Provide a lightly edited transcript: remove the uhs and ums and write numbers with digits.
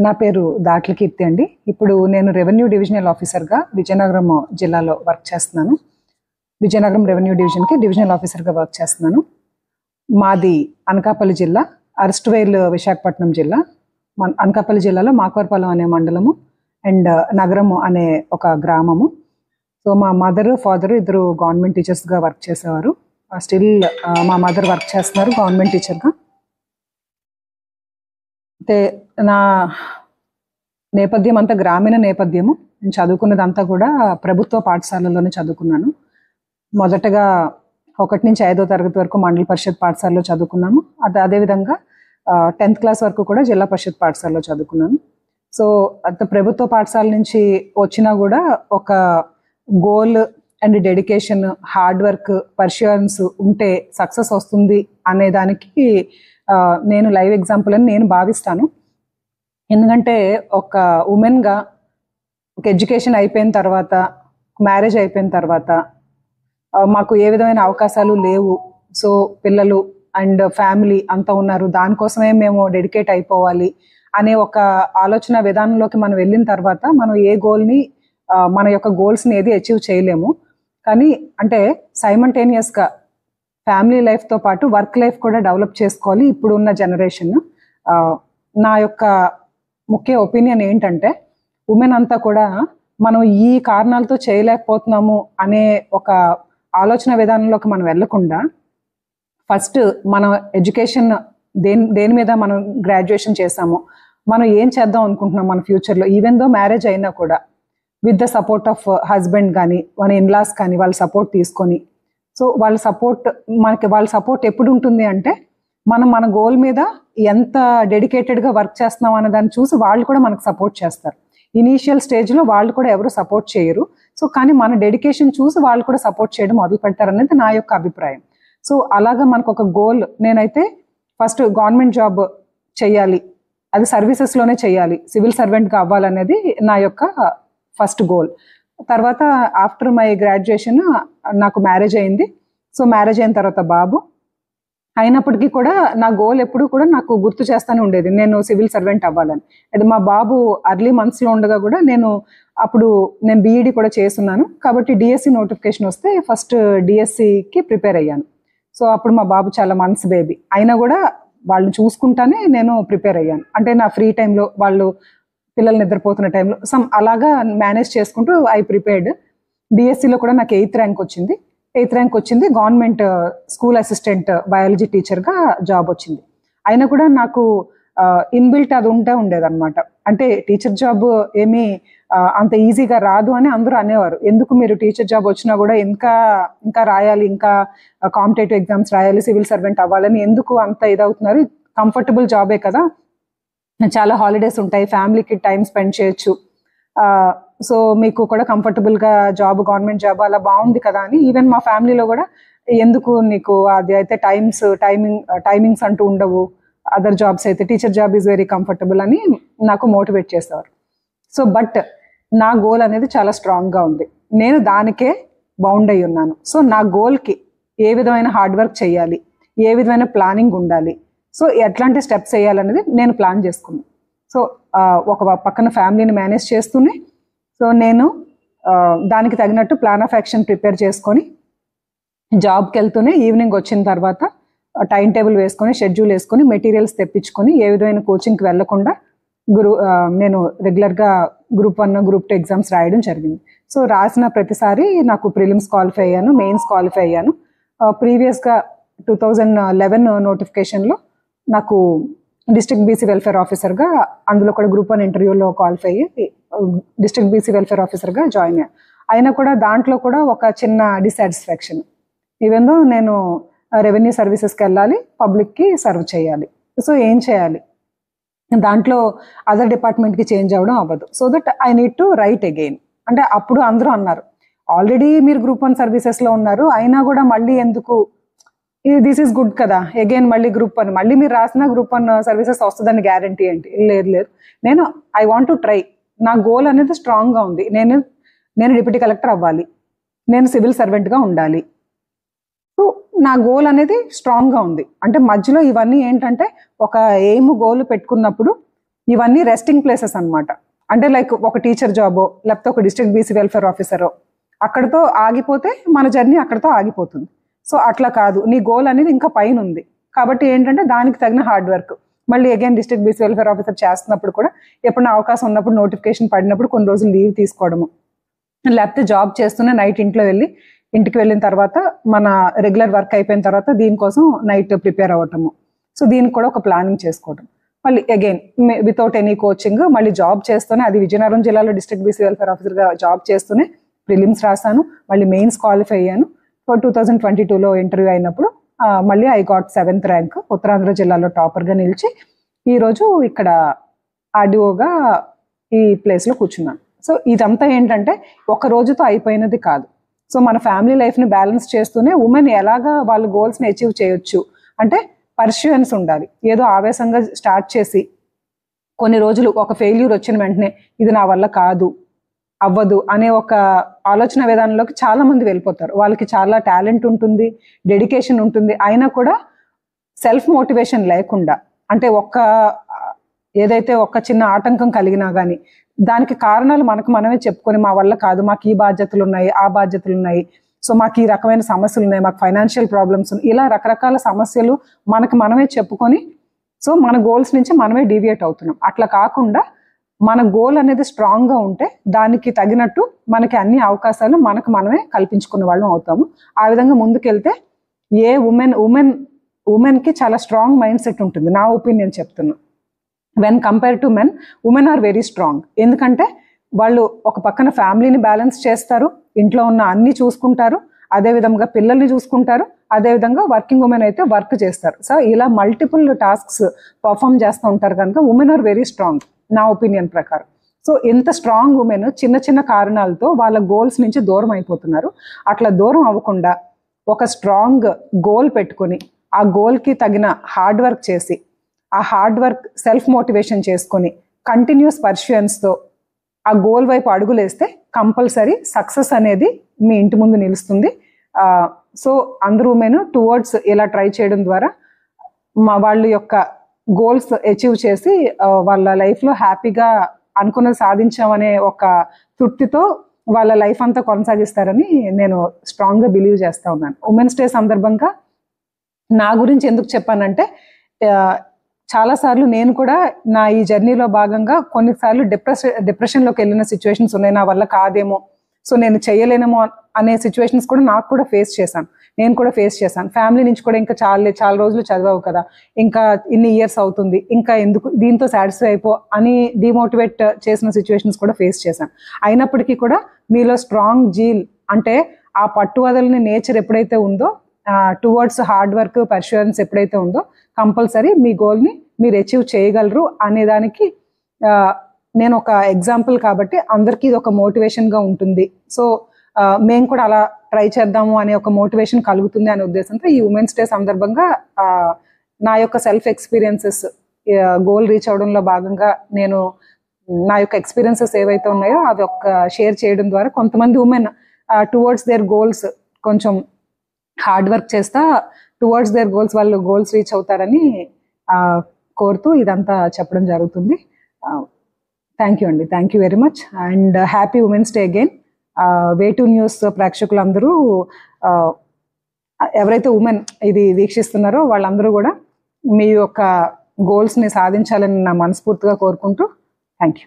నా పేరు దాట్ల కీర్తి అండి. ఇప్పుడు నేను రెవెన్యూ డివిజనల్ ఆఫీసర్గా విజయనగరం జిల్లాలో వర్క్ చేస్తున్నాను. విజయనగరం రెవెన్యూ డివిజన్కి డివిజనల్ ఆఫీసర్గా వర్క్ చేస్తున్నాను. మాది అనకాపల్లి జిల్లా, అరెస్ట్వేల్ విశాఖపట్నం జిల్లా. అనకాపల్లి జిల్లాలో మాకవరపాలెం అనే మండలము అండ్ నగరము అనే ఒక గ్రామము. సో మా మదర్ ఫాదర్ ఇద్దరు గవర్నమెంట్ టీచర్స్గా వర్క్ చేసేవారు. స్టిల్ మా మదర్ వర్క్ చేస్తున్నారు గవర్నమెంట్ టీచర్గా. అయితే నా నేపథ్యం అంతా గ్రామీణ నేపథ్యము. నేను చదువుకున్నదంతా కూడా ప్రభుత్వ పాఠశాలలోనే చదువుకున్నాను. మొదటగా 1 నుంచి 5వ తరగతి వరకు మండల పరిషత్ పాఠశాలలో చదువుకున్నాము. అదేవిధంగా 10th క్లాస్ వరకు కూడా జిల్లా పరిషత్ పాఠశాలలో చదువుకున్నాను. సో ప్రభుత్వ పాఠశాల నుంచి వచ్చినా కూడా ఒక goal and dedication, hard work, perseverance ఉంటే సక్సెస్ వస్తుంది అనే దానికి నేను లైవ్ ఎగ్జాంపుల్ అని నేను భావిస్తాను. ఎందుకంటే ఒక ఉమెన్గా ఒక ఎడ్యుకేషన్ అయిపోయిన తర్వాత, మ్యారేజ్ అయిపోయిన తర్వాత మాకు ఏ విధమైన అవకాశాలు లేవు. సో పిల్లలు అండ్ ఫ్యామిలీ అంతా ఉన్నారు, దానికోసమే మేము డెడికేట్ అయిపోవాలి అనే ఒక ఆలోచన విధానంలోకి మనం వెళ్ళిన తర్వాత మనం ఏ గోల్ని, మన యొక్క గోల్స్ని ఏది అచీవ్ చేయలేము. కానీ అంటే సైమల్టేనియస్గా ఫ్యామిలీ లైఫ్తో పాటు వర్క్ లైఫ్ కూడా డెవలప్ చేసుకోవాలి ఇప్పుడు ఉన్న జనరేషన్. నా యొక్క ముఖ్య ఒపీనియన్ ఏంటంటే, ఉమెన్ అంతా కూడా మనం ఈ కారణాలతో చేయలేకపోతున్నాము అనే ఒక ఆలోచన విధానంలోకి మనం వెళ్ళకుండా ఫస్ట్ మన ఎడ్యుకేషన్ దేని మీద మనం గ్రాడ్యుయేషన్ చేసాము, మనం ఏం చేద్దాం అనుకుంటున్నాం మన ఫ్యూచర్లో, ఈవెన్ దో మ్యారేజ్ అయినా కూడా with the support of husband కానీ మన ఇన్లాస్ కానీ వాళ్ళ సపోర్ట్ తీసుకొని, సో వాళ్ళ సపోర్ట్ ఎప్పుడు ఉంటుంది అంటే మనం మన గోల్ మీద ఎంత డెడికేటెడ్గా వర్క్ చేస్తున్నాం అనే దాన్ని చూసి వాళ్ళు కూడా మనకు సపోర్ట్ చేస్తారు. ఇనీషియల్ స్టేజ్లో వాళ్ళు కూడా ఎవరు సపోర్ట్ చేయరు. సో కానీ మన డెడికేషన్ చూసి వాళ్ళు కూడా సపోర్ట్ చేయడం మొదలు పెడతారు అనేది నా యొక్క అభిప్రాయం. సో అలాగా మనకు ఒక గోల్, నేనైతే ఫస్ట్ గవర్నమెంట్ జాబ్ చేయాలి, అది సర్వీసెస్లోనే చేయాలి, సివిల్ సర్వెంట్గా అవ్వాలనేది నా యొక్క ఫస్ట్ గోల్. తర్వాత ఆఫ్టర్ మై గ్రాడ్యుయేషన్ నాకు మ్యారేజ్ అయింది. సో మ్యారేజ్ అయిన తర్వాత బాబు అయినప్పటికీ కూడా నా గోల్ ఎప్పుడు కూడా నాకు గుర్తు చేస్తూనే ఉండేది, నేను సివిల్ సర్వెంట్ అవ్వాలని. అది మా బాబు అర్లీ మంత్స్లో ఉండగా కూడా నేను బీఈడీ కూడా చేస్తున్నాను. కాబట్టి డిఎస్సి నోటిఫికేషన్ వస్తే ఫస్ట్ డిఎస్సికి ప్రిపేర్ అయ్యాను. సో అప్పుడు మా బాబు చాలా మంత్స్ బేబీ అయినా కూడా వాళ్ళని చూసుకుంటానే నేను ప్రిపేర్ అయ్యాను. అంటే నా ఫ్రీ టైంలో, వాళ్ళు పిల్లలు నిద్రపోతున్న టైంలో అలాగా మేనేజ్ చేసుకుంటూ ఐ ప్రిపేర్డ్. డిఎస్సిలో కూడా నాకు 8th ర్యాంక్ వచ్చింది. గవర్నమెంట్ స్కూల్ అసిస్టెంట్ బయాలజీ టీచర్గా జాబ్ వచ్చింది. అయినా కూడా నాకు ఇన్బిల్ట్ అది ఉండేదన్నమాట. అంటే టీచర్ జాబ్ ఏమీ అంత ఈజీగా రాదు అని అందరూ అనేవారు. ఎందుకు మీరు టీచర్ జాబ్ వచ్చినా కూడా ఇంకా రాయాలి, ఇంకా కాంపిటేటివ్ ఎగ్జామ్స్ రాయాలి, సివిల్ సర్వెంట్ అవ్వాలని ఎందుకు అంత ఇదవుతున్నారు, కంఫర్టబుల్ జాబే కదా, చాలా హాలిడేస్ ఉంటాయి, ఫ్యామిలీకి టైం స్పెండ్ చేయొచ్చు, సో మీకు కూడా కంఫర్టబుల్గా జాబ్, గవర్నమెంట్ జాబ్ అలా బాగుంది కదా అని ఈవెన్ మా ఫ్యామిలీలో కూడా ఎందుకు నీకు అది అయితే టైమింగ్స్ అంటూ ఉండవు, అదర్ జాబ్స్ అయితే teacher job is very comfortable అని నాకు మోటివేట్ చేసేవారు. సో బట్ నా గోల్ అనేది చాలా స్ట్రాంగ్గా ఉంది, నేను దానికే బౌండ్ అయి ఉన్నాను. సో నా గోల్కి ఏ విధమైన హార్డ్ వర్క్ చేయాలి, ఏ విధమైన ప్లానింగ్ ఉండాలి, సో ఎట్లాంటి స్టెప్స్ వేయాలనేది నేను ప్లాన్ చేసుకున్నాను. సో ఒక పక్కన ఫ్యామిలీని మేనేజ్ చేస్తూనే, సో నేను దానికి తగినట్టు ప్లాన్ ఆఫ్ యాక్షన్ ప్రిపేర్ చేసుకొని జాబ్కి వెళ్తూనే ఈవినింగ్ వచ్చిన తర్వాత టైం టేబుల్ వేసుకొని, షెడ్యూల్ వేసుకొని, మెటీరియల్స్ తెప్పించుకొని, ఏ విధమైన కోచింగ్కి వెళ్లకుండా నేను రెగ్యులర్గా గ్రూప్ 1, గ్రూప్ 2 ఎగ్జామ్స్ రాయడం జరిగింది. సో రాసిన ప్రతిసారి నాకు ప్రిలిమ్స్ క్వాలిఫై అయ్యాను, మెయిన్స్ క్వాలిఫై అయ్యాను. ప్రీవియస్గా 2011 నోటిఫికేషన్లో నాకు డిస్ట్రిక్ట్ బీసీ వెల్ఫేర్ ఆఫీసర్గా, అందులో కూడా గ్రూప్ 1 ఇంటర్వ్యూలో క్వాలిఫై అయ్యి డిస్ట్రిక్ట్ బీసీ వెల్ఫేర్ ఆఫీసర్గా జాయిన్ అయ్యాను. అయినా కూడా దాంట్లో కూడా ఒక చిన్న డిసాటిస్ఫాక్షన్, ఈవెన్ దో నేను రెవెన్యూ సర్వీసెస్కి వెళ్ళాలి, పబ్లిక్కి సర్వ్ చేయాలి, సో ఏం చేయాలి, దాంట్లో అదర్ డిపార్ట్మెంట్కి చేంజ్ అవ్వడం అవ్వదు. So that I need to right again. అంటే అప్పుడు అందరూ అన్నారు, ఆల్రెడీ మీరు గ్రూప్ 1 సర్వీసెస్లో ఉన్నారు, అయినా కూడా మళ్ళీ ఎందుకు, దిస్ ఈజ్ గుడ్ కదా, అగైన్ మళ్ళీ గ్రూప్ 1 మళ్ళీ మీరు రాసిన గ్రూప్ 1 సర్వీసెస్ వస్తుందని గ్యారంటీ ఏంటి, లేదు, నేను ఐ వాంట్ టు ట్రై, నా గోల్ అనేది స్ట్రాంగ్గా ఉంది, నేను డిప్యూటీ కలెక్టర్ అవ్వాలి, నేను సివిల్ సర్వెంట్గా ఉండాలి. సో నా గోల్ అనేది స్ట్రాంగ్గా ఉంది. అంటే మధ్యలో ఇవన్నీ ఏంటంటే ఒక ఎయిమ్ గోల్ పెట్టుకున్నప్పుడు ఇవన్నీ రెస్టింగ్ ప్లేసెస్ అన్నమాట. అంటే లైక్ ఒక టీచర్ జాబో లేకపోతే ఒక డిస్ట్రిక్ట్ బీసీ వెల్ఫేర్ ఆఫీసరో అక్కడతో ఆగిపోతే మన జర్నీ అక్కడతో ఆగిపోతుంది. సో అట్లా కాదు, నీ గోల్ అనేది ఇంకా పైన ఉంది కాబట్టి ఏంటంటే దానికి తగిన హార్డ్ వర్క్. మళ్ళీ again district BC welfare officer చేస్తున్నప్పుడు కూడా ఎప్పుడైనా అవకాశం ఉన్నప్పుడు నోటిఫికేషన్ పడినప్పుడు కొన్ని రోజులు లీవ్ తీసుకోవడము, లేకపోతే జాబ్ చేస్తూనే నైట్ ఇంటికి వెళ్ళిన తర్వాత మన రెగ్యులర్ వర్క్ అయిపోయిన తర్వాత దీనికోసం నైట్ ప్రిపేర్ అవ్వటము. సో దీనికి కూడా ఒక ప్లానింగ్ చేసుకోవడం. మళ్ళీ అగైన్ వితౌట్ ఎనీ కోచింగ్ మళ్ళీ జాబ్ చేస్తూనే, అది విజయనగరం జిల్లాలో డిస్ట్రిక్ట్ బీసీ వెల్ఫేర్ ఆఫీసర్గా జాబ్ చేస్తూనే ప్రిలిమ్స్ రాశాను, మళ్ళీ మెయిన్స్ క్వాలిఫై అయ్యాను. 2022లో ఇంటర్వ్యూ అయినప్పుడు మళ్ళీ I got 7th rank, Uttarandhra జిల్లాలో టాపర్గా నిలిచి ఈరోజు ఇక్కడ ఆర్డీఓగా ఈ ప్లేస్లో కూర్చున్నాను. సో ఇదంతా ఏంటంటే ఒక రోజుతో అయిపోయినది కాదు. సో మన ఫ్యామిలీ లైఫ్ని బ్యాలెన్స్ చేస్తూనే ఉమెన్ ఎలాగా వాళ్ళ గోల్స్ని అచీవ్ చేయొచ్చు అంటే పర్స్యూయన్స్ ఉండాలి. ఏదో ఆవేశంగా స్టార్ట్ చేసి కొన్ని రోజులు ఒక ఫెయిల్యూర్ వచ్చిన వెంటనే ఇది నా వల్ల కాదు, అవ్వదు అనే ఒక ఆలోచన విధానంలోకి చాలా మంది వెళ్ళిపోతారు. వాళ్ళకి చాలా టాలెంట్ ఉంటుంది, డెడికేషన్ ఉంటుంది, అయినా కూడా సెల్ఫ్ మోటివేషన్ లేకుండా, అంటే ఏదైతే ఒక చిన్న ఆటంకం కలిగినా కానీ దానికి కారణాలు మనకు మనమే చెప్పుకొని మా వల్ల కాదు, మాకు ఈ బాధ్యతలు ఉన్నాయి, ఆ బాధ్యతలు ఉన్నాయి, సో మాకు ఈ రకమైన సమస్యలు ఉన్నాయి, మాకు ఫైనాన్షియల్ ప్రాబ్లమ్స్ ఉన్నాయి, ఇలా రకరకాల సమస్యలు మనకు మనమే చెప్పుకొని సో మన గోల్స్ నుంచి మనమే డీవియేట్ అవుతున్నాం. అట్లా కాకుండా మన గోల్ అనేది స్ట్రాంగ్గా ఉంటే దానికి తగినట్టు మనకి అన్ని అవకాశాలు మనకు మనమే కల్పించుకునే వాళ్ళం అవుతాము. ఆ విధంగా ముందుకెళ్తే ఏ ఉమెన్కి చాలా స్ట్రాంగ్ మైండ్ సెట్ ఉంటుంది, నా ఒపీనియన్ చెప్తున్నా. When compare to men, women are very strong. ఎందుకంటే వాళ్ళు ఒక పక్కన ఫ్యామిలీని బ్యాలెన్స్ చేస్తారు, ఇంట్లో ఉన్న అన్ని చూసుకుంటారు, అదేవిధంగా పిల్లల్ని చూసుకుంటారు, అదేవిధంగా వర్కింగ్ ఉమెన్ అయితే వర్క్ చేస్తారు. సో ఇలా మల్టిపుల్ టాస్క్స్ పర్ఫామ్ చేస్తూ ఉంటారు కనుక ఉమెన్ ఆర్ వెరీ స్ట్రాంగ్ నా ఒపీనియన్ ప్రకారం. సో ఎంత స్ట్రాంగ్ ఉమెన్ చిన్న చిన్న కారణాలతో వాళ్ళ గోల్స్ నుంచి దూరం అయిపోతున్నారు. అట్లా దూరం అవ్వకుండా ఒక స్ట్రాంగ్ గోల్ పెట్టుకొని ఆ గోల్కి తగిన హార్డ్ వర్క్ చేసి ఆ హార్డ్ వర్క్ సెల్ఫ్ మోటివేషన్ చేసుకొని కంటిన్యూస్ పర్స్యూయన్స్తో ఆ గోల్ వైపు అడుగులేస్తే కంపల్సరీ సక్సెస్ అనేది మీ ఇంటి ముందు నిలుస్తుంది. సో అందరూ ఉమెన్ టువర్డ్స్ ఇలా ట్రై చేయడం ద్వారా వాళ్ళ యొక్క గోల్స్ అచీవ్ చేసి వాళ్ళ లైఫ్లో హ్యాపీగా అనుకున్నది సాధించామనే ఒక తృప్తితో వాళ్ళ లైఫ్ అంతా కొనసాగిస్తారని నేను స్ట్రాంగ్గా బిలీవ్ చేస్తూ ఉన్నాను. ఉమెన్స్ డే సందర్భంగా నా గురించి ఎందుకు చెప్పానంటే చాలాసార్లు నేను కూడా నా ఈ జర్నీలో భాగంగా కొన్నిసార్లు డిప్రెషన్లోకి వెళ్ళిన సిచ్యువేషన్స్ ఉన్నాయి. నా వల్ల కాదేమో, సో నేను చేయలేనేమో అనే సిచ్యువేషన్స్ కూడా నాకు కూడా నేను కూడా ఫేస్ చేశాను. ఫ్యామిలీ నుంచి కూడా ఇంకా చాలా రోజులు చదివావు కదా, ఇంకా ఇన్ని ఇయర్స్ అవుతుంది, ఇంకా ఎందుకు దీంతో సాటిస్ఫై అయిపో అని డిమోటివేట్ చేసిన సిచ్యువేషన్స్ కూడా ఫేస్ చేశాను. అయినప్పటికీ కూడా మీలో స్ట్రాంగ్ జీల్ అంటే ఆ పట్టు వదలని నేచర్ ఎప్పుడైతే ఉందో, టువర్డ్స్ హార్డ్ వర్క్ పర్ష్యూరెన్స్ ఎప్పుడైతే ఉందో కంపల్సరీ మీ గోల్ని మీరు అచీవ్ చేయగలరు అనేదానికి నేను ఒక ఎగ్జాంపుల్ కాబట్టి అందరికీ ఇది ఒక మోటివేషన్గా ఉంటుంది. సో మేము కూడా అలా ట్రై చేద్దాము అనే ఒక మోటివేషన్ కలుగుతుంది అనే ఉద్దేశంతో ఈ ఉమెన్స్ డే సందర్భంగా నా యొక్క సెల్ఫ్ ఎక్స్పీరియన్సెస్ గోల్ రీచ్ అవడంలో భాగంగా నేను నా యొక్క ఎక్స్పీరియన్సెస్ ఏవైతే ఉన్నాయో అవి షేర్ చేయడం ద్వారా కొంతమంది ఉమెన్ టువర్డ్స్ దేర్ గోల్స్ కొంచెం హార్డ్ వర్క్ చేస్తా టువర్డ్స్ దేర్ గోల్స్ వాళ్ళు గోల్స్ రీచ్ అవుతారని కోరుతూ ఇదంతా చెప్పడం జరుగుతుంది. థ్యాంక్ యూ అండి, thank you very much and happy women's day again. Way2 News ప్రేక్షకులందరూ ఎవరైతే ఉమెన్ ఇది వీక్షిస్తున్నారో వాళ్ళందరూ కూడా మీ యొక్క గోల్స్ని సాధించాలని నా మనస్ఫూర్తిగా కోరుకుంటూ థ్యాంక్ యూ.